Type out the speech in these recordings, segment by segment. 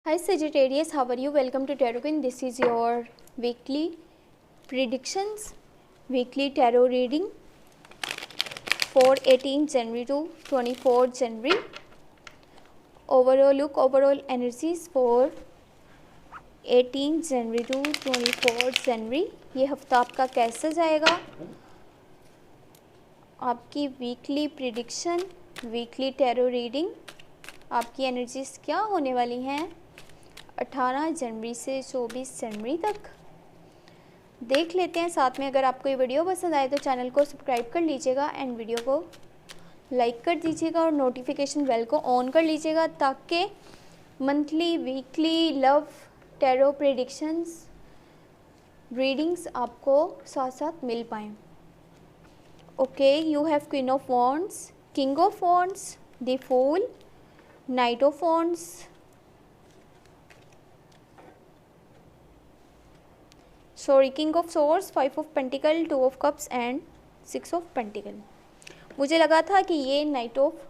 Hi Sagittarius, how are you? Welcome to Tarot Queen. This is your weekly predictions, weekly tarot reading for 18 January to 24 January. Overall energies for 18 January to 24 January. ये हफ्ता आपका कैसा जाएगा? आपकी weekly prediction, weekly tarot reading, आपकी energies क्या होने वाली हैं 18 जनवरी से 24 जनवरी तक देख लेते हैं। साथ में अगर आपको ये वीडियो पसंद आए तो चैनल को सब्सक्राइब कर लीजिएगा एंड वीडियो को लाइक कर दीजिएगा और नोटिफिकेशन बेल को ऑन कर लीजिएगा ताकि monthly weekly love tarot predictions readings आपको साथ साथ मिल पाएँ। Okay, you have queen of wands, king of wands, the fool, knight of wands, king of swords, 5 of pentacle, 2 of cups and 6 of pentacle. मुझे लगा था कि ये नाइट ऑफ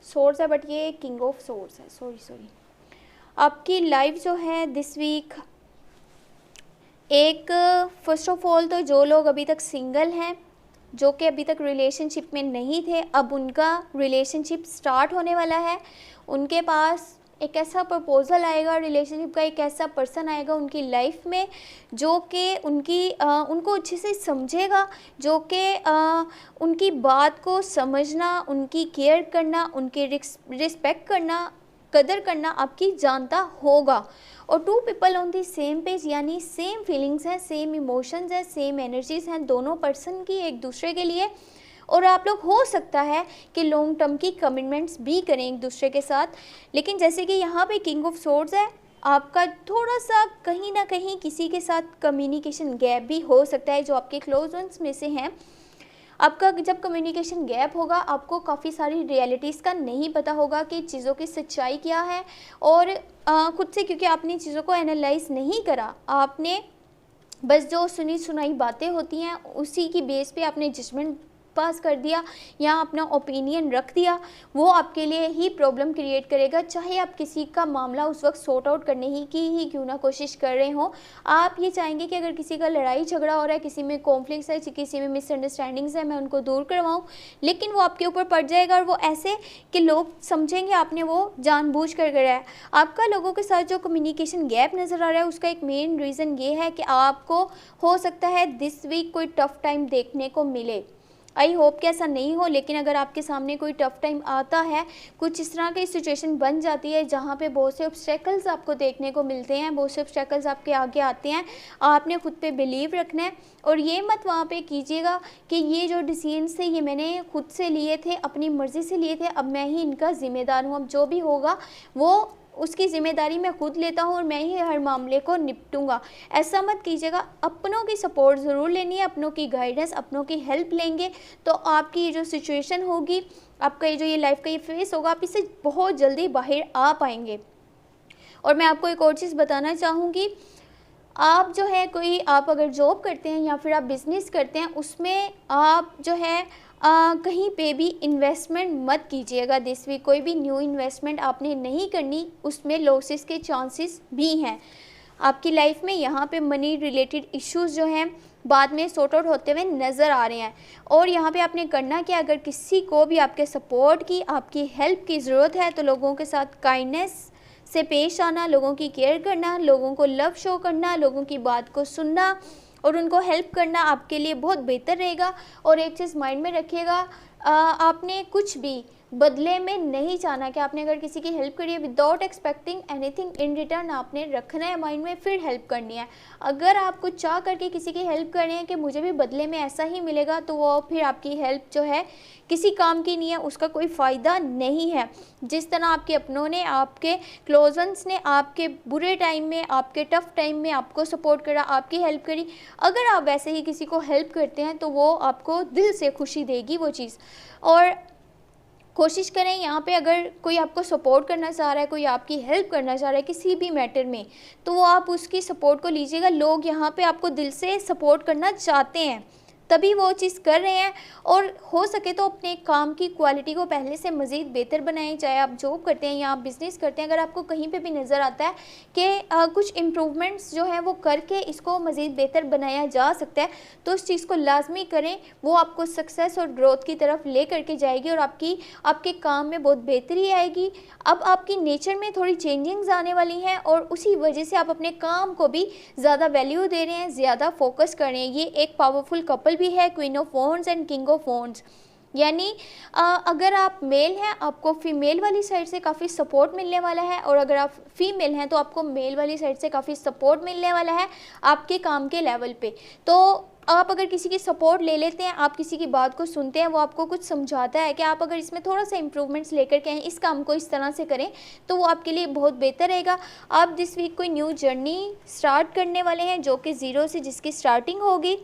सोर्स है बट ये किंग ऑफ सोर्स है। Sorry. आपकी life जो है दिस वीक, एक फर्स्ट ऑफ ऑल तो जो लोग अभी तक सिंगल हैं, जो कि अभी तक रिलेशनशिप में नहीं थे, अब उनका रिलेशनशिप स्टार्ट होने वाला है। उनके पास एक ऐसा प्रपोज़ल आएगा, रिलेशनशिप का एक ऐसा पर्सन आएगा उनकी लाइफ में जो कि उनको अच्छे से समझेगा, जो कि उनकी बात को समझना, उनकी केयर करना, उनकी रिस्पेक्ट करना, कदर करना आपकी जानता होगा। और 2 people on the same page, यानी सेम फीलिंग्स हैं, सेम इमोशंस हैं, सेम एनर्जीज हैं दोनों पर्सन की एक दूसरे के लिए। और आप लोग हो सकता है कि लॉन्ग टर्म की कमिटमेंट्स भी करें एक दूसरे के साथ। लेकिन जैसे कि यहाँ पे किंग ऑफ सोर्ड्स है, आपका थोड़ा सा कहीं ना कहीं किसी के साथ कम्युनिकेशन गैप भी हो सकता है। जो आपके क्लोज वंस में से हैं, आपका जब कम्युनिकेशन गैप होगा आपको काफ़ी सारी रियलिटीज़ का नहीं पता होगा कि चीज़ों की सच्चाई क्या है। और खुद से, क्योंकि आपने चीज़ों को एनालाइज नहीं करा, आपने बस जो सुनी सुनाई बातें होती हैं उसी की बेस पे आपने जजमेंट पास कर दिया या अपना ओपिनियन रख दिया, वो आपके लिए ही प्रॉब्लम क्रिएट करेगा। चाहे आप किसी का मामला उस वक्त सॉर्ट आउट करने ही क्यों ना कोशिश कर रहे हो, आप ये चाहेंगे कि अगर किसी का लड़ाई झगड़ा हो रहा है, किसी में कॉन्फ्लिक्ट्स है, किसी में मिसअंडरस्टैंडिंग्स है, मैं उनको दूर करवाऊँ, लेकिन वो आपके ऊपर पड़ जाएगा और वो ऐसे कि लोग समझेंगे आपने वो जानबूझ कर करा है। आपका लोगों के साथ जो कम्युनिकेशन गैप नज़र आ रहा है उसका एक मेन रीज़न ये है कि आपको हो सकता है दिस वीक कोई टफ टाइम देखने को मिले। आई होप कि ऐसा नहीं हो, लेकिन अगर आपके सामने कोई टफ टाइम आता है, कुछ इस तरह की सिचुएशन बन जाती है जहाँ पे बहुत से ऑब्स्टेकल्स आपको देखने को मिलते हैं, बहुत से ऑब्स्टेकल्स आपके आगे आते हैं, आपने खुद पे बिलीव रखना है। और ये मत वहाँ पे कीजिएगा कि ये जो डिसीजंस थे ये मैंने खुद से लिए थे, अपनी मर्ज़ी से लिए थे, अब मैं ही इनका ज़िम्मेदार हूँ, अब जो भी होगा वो उसकी ज़िम्मेदारी मैं खुद लेता हूँ और मैं ही हर मामले को निपटूंगा। ऐसा मत कीजिएगा। अपनों की सपोर्ट ज़रूर लेनी है, अपनों की गाइडेंस, अपनों की हेल्प लेंगे तो आपकी ये जो सिचुएशन होगी, आपका ये जो ये लाइफ का ये फेस होगा, आप इससे बहुत जल्दी बाहर आ पाएंगे। और मैं आपको एक और चीज़ बताना चाहूँगी, आप जो है आप अगर जॉब करते हैं या फिर आप बिज़नेस करते हैं, उसमें आप जो है कहीं पे भी इन्वेस्टमेंट मत कीजिएगा दिस वीक। कोई भी न्यू इन्वेस्टमेंट आपने नहीं करनी, उसमें लॉसेस के चांसेस भी हैं। आपकी लाइफ में यहाँ पे मनी रिलेटेड इश्यूज जो हैं बाद में सॉर्ट आउट होते हुए नज़र आ रहे हैं। और यहाँ पे आपने करना कि अगर किसी को भी आपके सपोर्ट की, आपकी हेल्प की ज़रूरत है तो लोगों के साथ काइंडनेस से पेश आना, लोगों की केयर करना, लोगों को लव शो करना, लोगों की बात को सुनना और उनको हेल्प करना आपके लिए बहुत बेहतर रहेगा। और एक चीज़ माइंड में रखिएगा, आपने कुछ भी बदले में नहीं चाहना कि आपने अगर किसी की हेल्प करी है without expecting anything in return, आपने रखना है माइंड में, फिर हेल्प करनी है। अगर आप कुछ चाह करके किसी की हेल्प कर रहे हैं कि मुझे भी बदले में ऐसा ही मिलेगा, तो वो फिर आपकी हेल्प जो है किसी काम की नहीं है, उसका कोई फ़ायदा नहीं है। जिस तरह आपके अपनों ने, आपके क्लोज वंस ने आपके बुरे टाइम में, आपके टफ़ टाइम में आपको सपोर्ट करा, आपकी हेल्प करी, अगर आप वैसे ही किसी को हेल्प करते हैं तो वो आपको दिल से खुशी देगी वो चीज़। और कोशिश करें यहाँ पे, अगर कोई आपको सपोर्ट करना चाह रहा है, कोई आपकी हेल्प करना चाह रहा है किसी भी मैटर में, तो वो आप उसकी सपोर्ट को लीजिएगा। लोग यहाँ पे आपको दिल से सपोर्ट करना चाहते हैं, तभी वो चीज़ कर रहे हैं। और हो सके तो अपने काम की क्वालिटी को पहले से मज़ीद बेहतर बनाएं, चाहे आप जॉब करते हैं या आप बिज़नेस करते हैं। अगर आपको कहीं पे भी नज़र आता है कि कुछ इम्प्रूवमेंट्स जो हैं वो करके इसको मज़ीद बेहतर बनाया जा सकता है, तो उस चीज़ को लाजमी करें। वो आपको सक्सेस और ग्रोथ की तरफ ले करके जाएगी और आपके काम में बहुत बेहतरी आएगी। अब आपकी नेचर में थोड़ी चेंजिंग्स आने वाली हैं और उसी वजह से आप अपने काम को भी ज़्यादा वैल्यू दे रहे हैं, ज़्यादा फोकस कर रहे हैं। ये एक पावरफुल कपल भी है, queen of wands and king of wands. यानी अगर आप मेल हैं, आपको फीमेल वाली साइड से काफ़ी सपोर्ट मिलने वाला है, और अगर आप फीमेल हैं तो आपको मेल वाली साइड से काफ़ी सपोर्ट मिलने वाला है आपके काम के लेवल पे। तो आप अगर किसी की सपोर्ट ले लेते हैं, आप किसी की बात को सुनते हैं, वो आपको कुछ समझाता है कि आप अगर इसमें थोड़ा सा इम्प्रूवमेंट्स लेकर के आएँ, इस काम को इस तरह से करें, तो वो आपके लिए बहुत बेहतर रहेगा। आप दिस वीक कोई न्यू जर्नी स्टार्ट करने वाले हैं जो कि ज़ीरो से जिसकी स्टार्टिंग होगी।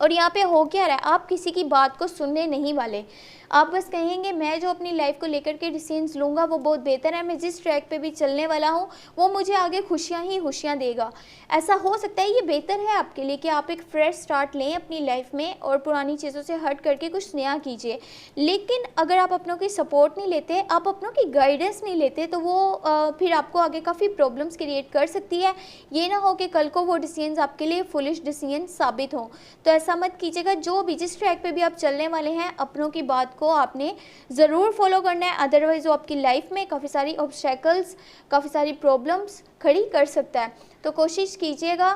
और यहाँ पे हो क्या रहा है, आप किसी की बात को सुनने नहीं वाले। आप बस कहेंगे मैं जो अपनी लाइफ को लेकर के डिसीजंस लूँगा वो बहुत बेहतर है, मैं जिस ट्रैक पे भी चलने वाला हूँ वो मुझे आगे खुशियाँ ही खुशियाँ देगा। ऐसा हो सकता है, ये बेहतर है आपके लिए कि आप एक फ्रेश स्टार्ट लें अपनी लाइफ में और पुरानी चीज़ों से हट करके कुछ नया कीजिए। लेकिन अगर आप अपनों की सपोर्ट नहीं लेते, आप अपनों की गाइडेंस नहीं लेते, तो वो फिर आपको आगे काफ़ी प्रॉब्लम्स क्रिएट कर सकती है। ये ना हो कि कल को वो डिसीजंस आपके लिए फुलिश डिसीजन साबित हों। तो ऐसा मत कीजिएगा। जो भी जिस ट्रैक पे भी आप चलने वाले हैं, अपनों की बात को आपने ज़रूर फॉलो करना है, अदरवाइज़ वो आपकी लाइफ में काफ़ी सारी ऑब्स्टेकल्स, काफ़ी सारी प्रॉब्लम्स खड़ी कर सकता है। तो कोशिश कीजिएगा,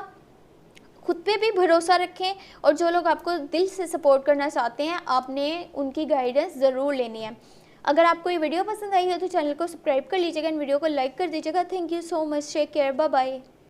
खुद पे भी भरोसा रखें, और जो लोग आपको दिल से सपोर्ट करना चाहते हैं आपने उनकी गाइडेंस ज़रूर लेनी है। अगर आपको ये वीडियो पसंद आई हो तो चैनल को सब्सक्राइब कर लीजिएगा, इन वीडियो को लाइक कर दीजिएगा। Thank you so much, take care, bye bye.